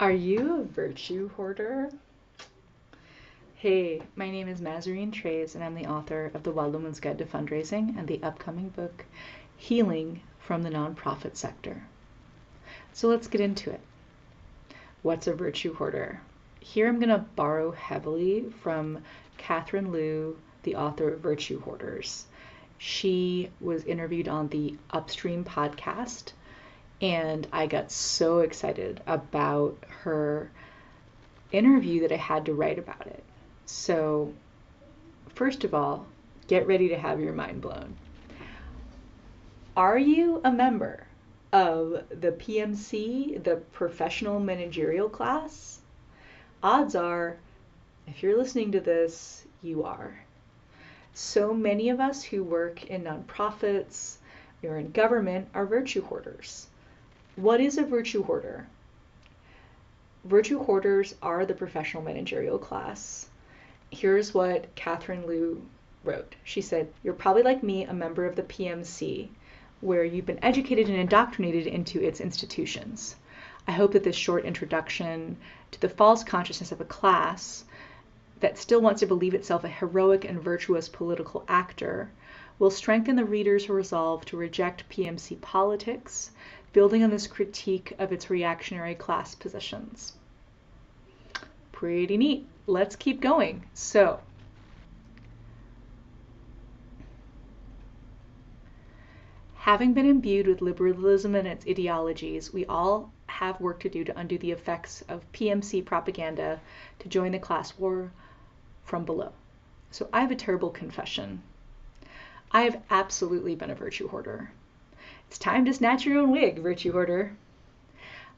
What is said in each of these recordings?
Are you a virtue hoarder? Hey, my name is Mazarine Trays, and I'm the author of The Wild Woman's Guide to Fundraising and the upcoming book, Healing from the Nonprofit Sector. So let's get into it. What's a virtue hoarder? Here I'm going to borrow heavily from Catherine Liu, the author of Virtue Hoarders. She was interviewed on the Upstream podcast, and I got so excited about her interview that I had to write about it. So, first of all, get ready to have your mind blown. Are you a member of the PMC, the Professional Managerial Class? Odds are, if you're listening to this, you are. So many of us who work in nonprofits or in government are virtue hoarders. What is a virtue hoarder? Virtue hoarders are the professional managerial class. Here's what Catherine Liu wrote. She said, "You're probably like me, a member of the PMC, where you've been educated and indoctrinated into its institutions. I hope that this short introduction to the false consciousness of a class that still wants to believe itself a heroic and virtuous political actor will strengthen the reader's resolve to reject PMC politics, building on this critique of its reactionary class positions." Pretty neat. Let's keep going. So, having been imbued with liberalism and its ideologies, we all have work to do to undo the effects of PMC propaganda to join the class war from below. So I have a terrible confession. I have absolutely been a virtue hoarder. It's time to snatch your own wig, virtue hoarder.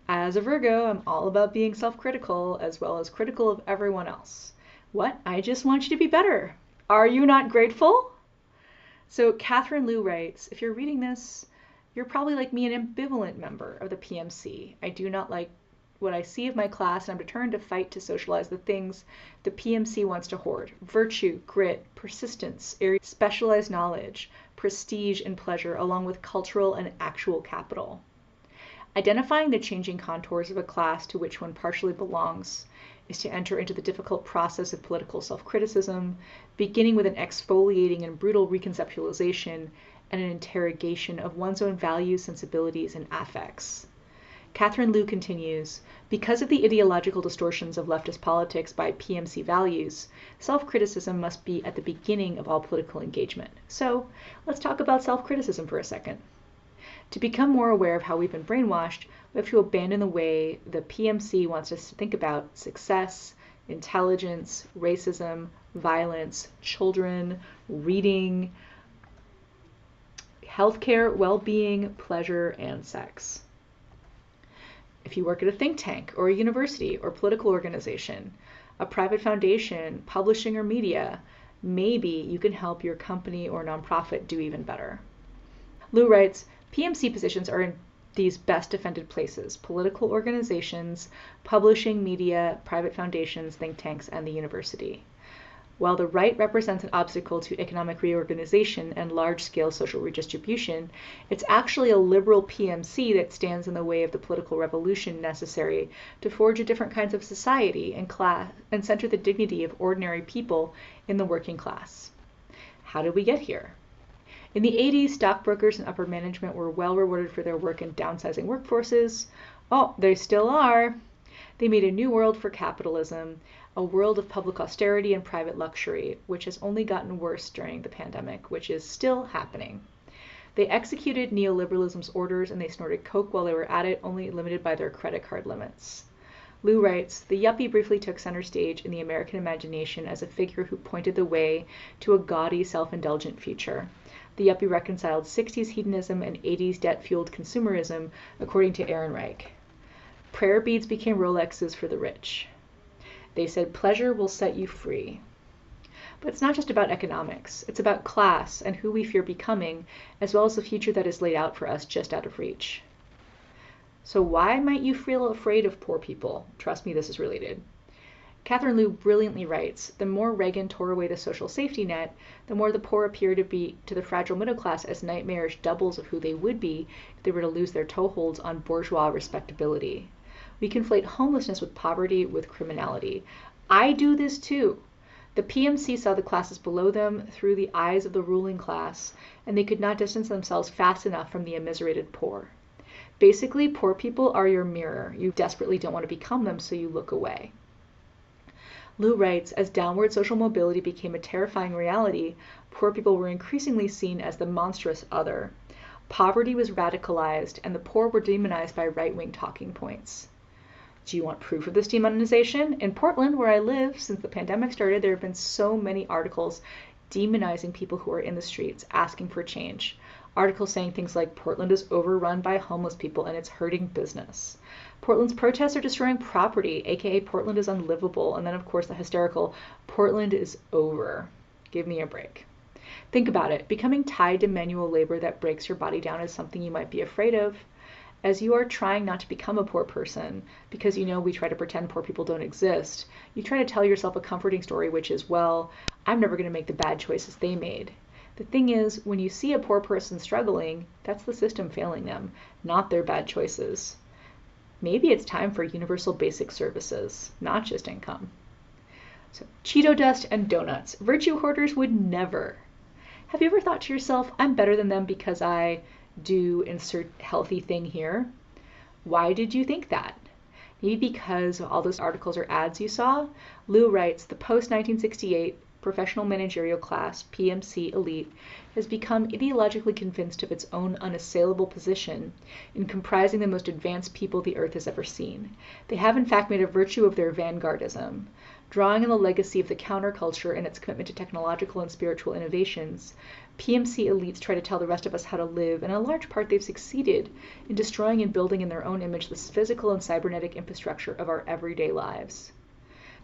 As a Virgo, I'm all about being self-critical as well as critical of everyone else. What? I just want you to be better. Are you not grateful? So Catherine Liu writes, if you're reading this, you're probably like me, an ambivalent member of the PMC. I do not like what I see of my class, and I'm determined to fight to socialize the things the PMC wants to hoard: virtue, grit, persistence, specialized knowledge, prestige, and pleasure, along with cultural and actual capital. Identifying the changing contours of a class to which one partially belongs is to enter into the difficult process of political self-criticism, beginning with an exfoliating and brutal reconceptualization and an interrogation of one's own values, sensibilities, and affects. Catherine Liu continues, because of the ideological distortions of leftist politics by PMC values, self-criticism must be at the beginning of all political engagement. So let's talk about self-criticism for a second. To become more aware of how we've been brainwashed, we have to abandon the way the PMC wants us to think about success, intelligence, racism, violence, children, reading, healthcare, well-being, pleasure, and sex. If you work at a think tank or a university or political organization, a private foundation, publishing, or media, maybe you can help your company or nonprofit do even better. Liu writes, PMC positions are in these best defended places: political organizations, publishing, media, private foundations, think tanks, and the university. While the right represents an obstacle to economic reorganization and large-scale social redistribution, it's actually a liberal PMC that stands in the way of the political revolution necessary to forge a different kinds of society and class and center the dignity of ordinary people in the working class. How did we get here? In the 80s, stockbrokers and upper management were well rewarded for their work in downsizing workforces. Oh, they still are. They made a new world for capitalism, a world of public austerity and private luxury, which has only gotten worse during the pandemic, which is still happening. They executed neoliberalism's orders and they snorted coke while they were at it, only limited by their credit card limits. Liu writes, the yuppie briefly took center stage in the American imagination as a figure who pointed the way to a gaudy, self-indulgent future. The yuppie reconciled 60s hedonism and 80s debt-fueled consumerism, according to Aaron Reich. Prayer beads became Rolexes for the rich. They said pleasure will set you free. But it's not just about economics. It's about class and who we fear becoming, as well as the future that is laid out for us just out of reach. So why might you feel afraid of poor people? Trust me, this is related. Catherine Liu brilliantly writes, the more Reagan tore away the social safety net, the more the poor appear to be to the fragile middle class as nightmarish doubles of who they would be if they were to lose their toeholds on bourgeois respectability. We conflate homelessness with poverty, with criminality. I do this too. The PMC saw the classes below them through the eyes of the ruling class, and they could not distance themselves fast enough from the immiserated poor. Basically, poor people are your mirror. You desperately don't want to become them, so you look away. Liu writes, as downward social mobility became a terrifying reality, poor people were increasingly seen as the monstrous other. Poverty was radicalized, and the poor were demonized by right-wing talking points. Do you want proof of this demonization? In Portland, where I live, since the pandemic started, there have been so many articles demonizing people who are in the streets, asking for change. Articles saying things like, Portland is overrun by homeless people and it's hurting business. Portland's protests are destroying property, aka Portland is unlivable. And then, of course, the hysterical, Portland is over. Give me a break. Think about it. Becoming tied to manual labor that breaks your body down is something you might be afraid of. As you are trying not to become a poor person, because you know we try to pretend poor people don't exist, you try to tell yourself a comforting story, which is, well, I'm never going to make the bad choices they made. The thing is, when you see a poor person struggling, that's the system failing them, not their bad choices. Maybe it's time for universal basic services, not just income. So, Cheeto dust and donuts. Virtue hoarders would never. Have you ever thought to yourself, I'm better than them because I do insert healthy thing here? Why did you think that? Maybe because of all those articles or ads you saw? Liu writes, the post-1968 Professional Managerial Class, PMC elite, has become ideologically convinced of its own unassailable position in comprising the most advanced people the earth has ever seen. They have in fact made a virtue of their vanguardism. Drawing on the legacy of the counterculture and its commitment to technological and spiritual innovations, PMC elites try to tell the rest of us how to live, and in large part they've succeeded in destroying and building in their own image the physical and cybernetic infrastructure of our everyday lives.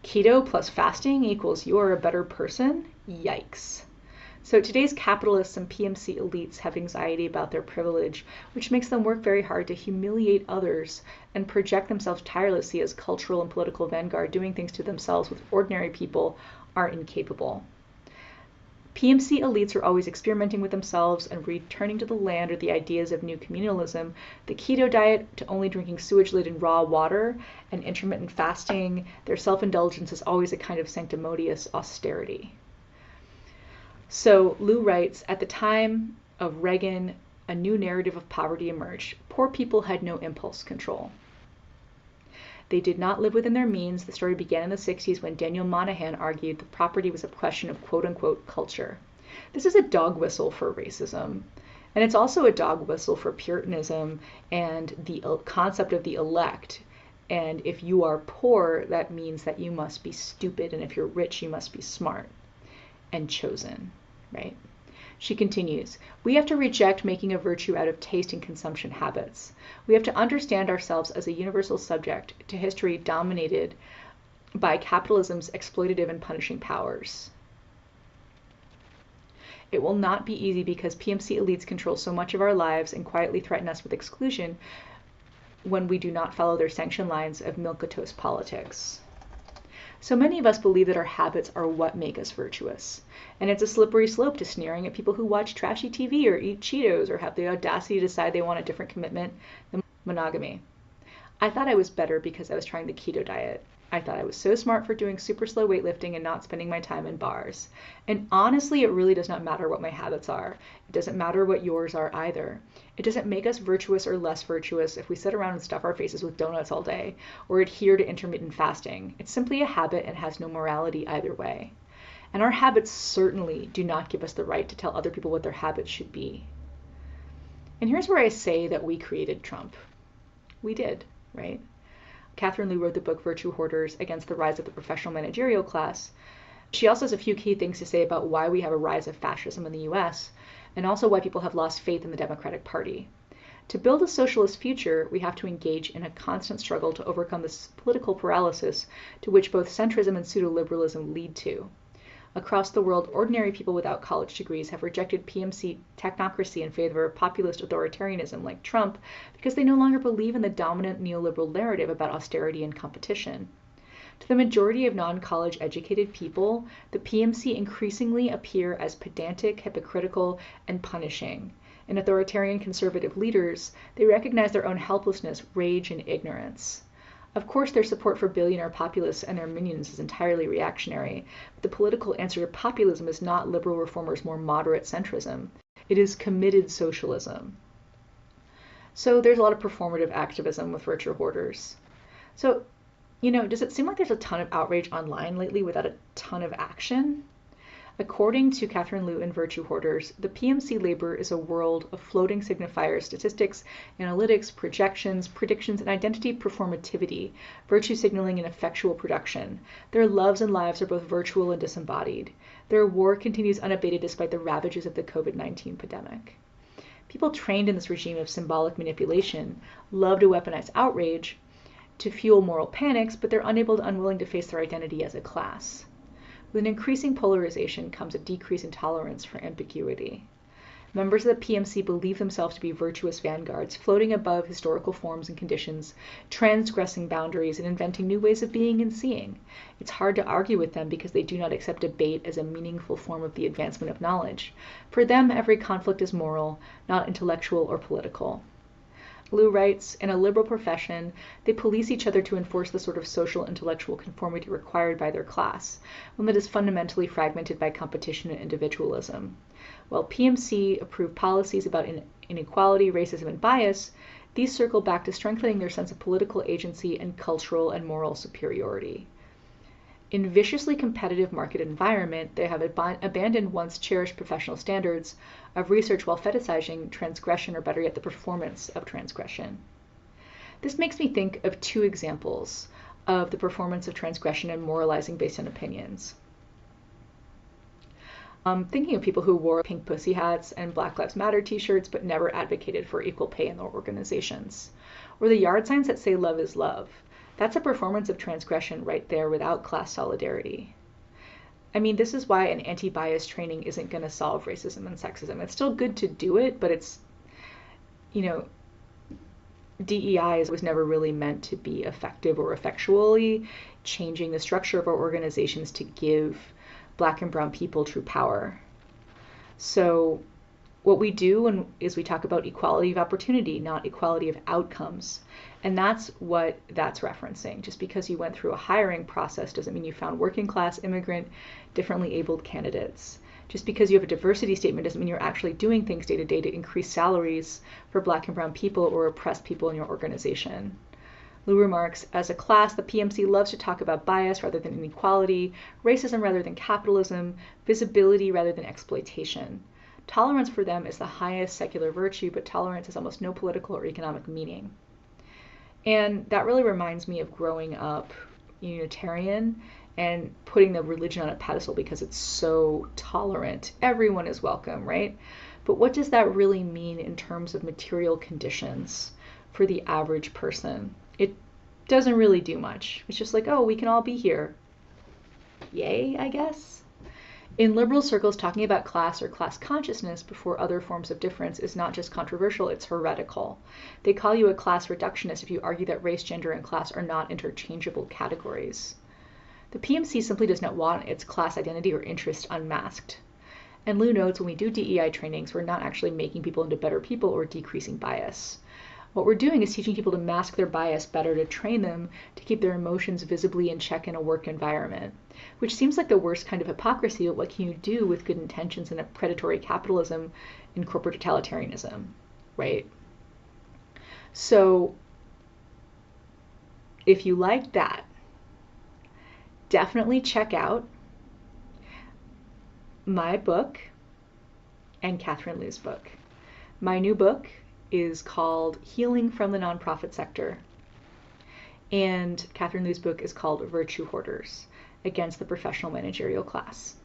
Keto plus fasting equals you're a better person? Yikes. So today's capitalists and PMC elites have anxiety about their privilege, which makes them work very hard to humiliate others and project themselves tirelessly as cultural and political vanguard, doing things to themselves which ordinary people are incapable. PMC elites are always experimenting with themselves and returning to the land or the ideas of new communalism, the keto diet to only drinking sewage-laden raw water, and intermittent fasting. Their self-indulgence is always a kind of sanctimonious austerity. So Liu writes, at the time of Reagan, a new narrative of poverty emerged. Poor people had no impulse control. They did not live within their means. The story began in the 60s when Daniel Moynihan argued that property was a question of quote-unquote culture. This is a dog whistle for racism, and it's also a dog whistle for Puritanism and the concept of the elect. And if you are poor, that means that you must be stupid, and if you're rich, you must be smart and chosen, right? She continues, we have to reject making a virtue out of taste and consumption habits. We have to understand ourselves as a universal subject to history dominated by capitalism's exploitative and punishing powers. It will not be easy because PMC elites control so much of our lives and quietly threaten us with exclusion when we do not follow their sanction lines of milquetoast politics. So many of us believe that our habits are what make us virtuous. And it's a slippery slope to sneering at people who watch trashy TV or eat Cheetos or have the audacity to decide they want a different commitment than monogamy. I thought I was better because I was trying the keto diet. I thought I was so smart for doing super slow weightlifting and not spending my time in bars. And honestly, it really does not matter what my habits are. It doesn't matter what yours are either. It doesn't make us virtuous or less virtuous if we sit around and stuff our faces with donuts all day or adhere to intermittent fasting. It's simply a habit and has no morality either way. And our habits certainly do not give us the right to tell other people what their habits should be. And here's where I say that we created Trump. We did, right? Catherine Liu wrote the book Virtue Hoarders Against the Rise of the Professional Managerial Class. She also has a few key things to say about why we have a rise of fascism in the US, and also why people have lost faith in the Democratic Party. To build a socialist future, we have to engage in a constant struggle to overcome this political paralysis to which both centrism and pseudo-liberalism lead to. Across the world, ordinary people without college degrees have rejected PMC technocracy in favor of populist authoritarianism like Trump because they no longer believe in the dominant neoliberal narrative about austerity and competition. To the majority of non-college educated people, the PMC increasingly appear as pedantic, hypocritical, and punishing. In authoritarian conservative leaders, they recognize their own helplessness, rage, and ignorance. Of course, their support for billionaire populists and their minions is entirely reactionary, but the political answer to populism is not liberal reformers' more moderate centrism. It is committed socialism. So there's a lot of performative activism with virtue hoarders. So, does it seem like there's a ton of outrage online lately without a ton of action? According to Catherine Liu in Virtue Hoarders, the PMC labor is a world of floating signifiers, statistics, analytics, projections, predictions, and identity performativity, virtue signaling, and effectual production. Their loves and lives are both virtual and disembodied. Their war continues unabated despite the ravages of the COVID-19 pandemic. People trained in this regime of symbolic manipulation love to weaponize outrage to fuel moral panics, but they're unable and unwilling to face their identity as a class. With an increasing polarization comes a decrease in tolerance for ambiguity. Members of the PMC believe themselves to be virtuous vanguards, floating above historical forms and conditions, transgressing boundaries, and inventing new ways of being and seeing. It's hard to argue with them because they do not accept debate as a meaningful form of the advancement of knowledge. For them, every conflict is moral, not intellectual or political. Liu writes, in a liberal profession, they police each other to enforce the sort of social intellectual conformity required by their class, one that is fundamentally fragmented by competition and individualism. While PMC approve policies about inequality, racism, and bias, these circle back to strengthening their sense of political agency and cultural and moral superiority. In viciously competitive market environment, they have abandoned once cherished professional standards of research while fetishizing transgression, or better yet, the performance of transgression. This makes me think of two examples of the performance of transgression and moralizing based on opinions. Thinking of people who wore pink pussy hats and Black Lives Matter t-shirts but never advocated for equal pay in their organizations. Or the yard signs that say love is love. That's a performance of transgression right there without class solidarity. I mean, this is why an anti-bias training isn't going to solve racism and sexism. It's still good to do it, but it's, DEI was never really meant to be effective or effectually changing the structure of our organizations to give Black and brown people true power. So what we do is we talk about equality of opportunity, not equality of outcomes. And that's what that's referencing. Just because you went through a hiring process doesn't mean you found working class, immigrant, differently abled candidates. Just because you have a diversity statement doesn't mean you're actually doing things day to day to increase salaries for Black and brown people or oppressed people in your organization. Liu remarks, as a class, the PMC loves to talk about bias rather than inequality, racism rather than capitalism, visibility rather than exploitation. Tolerance for them is the highest secular virtue, but tolerance has almost no political or economic meaning. And that really reminds me of growing up Unitarian and putting the religion on a pedestal because it's so tolerant. Everyone is welcome, right? But what does that really mean in terms of material conditions for the average person? It doesn't really do much. It's just like, oh, we can all be here. Yay, I guess. In liberal circles, talking about class or class consciousness before other forms of difference is not just controversial, it's heretical. They call you a class reductionist if you argue that race, gender, and class are not interchangeable categories. The PMC simply does not want its class identity or interest unmasked. And Liu notes, when we do DEI trainings, we're not actually making people into better people or decreasing bias. What we're doing is teaching people to mask their bias better, to train them to keep their emotions visibly in check in a work environment, which seems like the worst kind of hypocrisy, but what can you do with good intentions in a predatory capitalism and corporate totalitarianism, right? So if you like that, definitely check out my book and Catherine Liu's book. My new book is called Healing from the Nonprofit Sector, and Catherine Liu's book is called Virtue Hoarders, Against the Professional Managerial Class.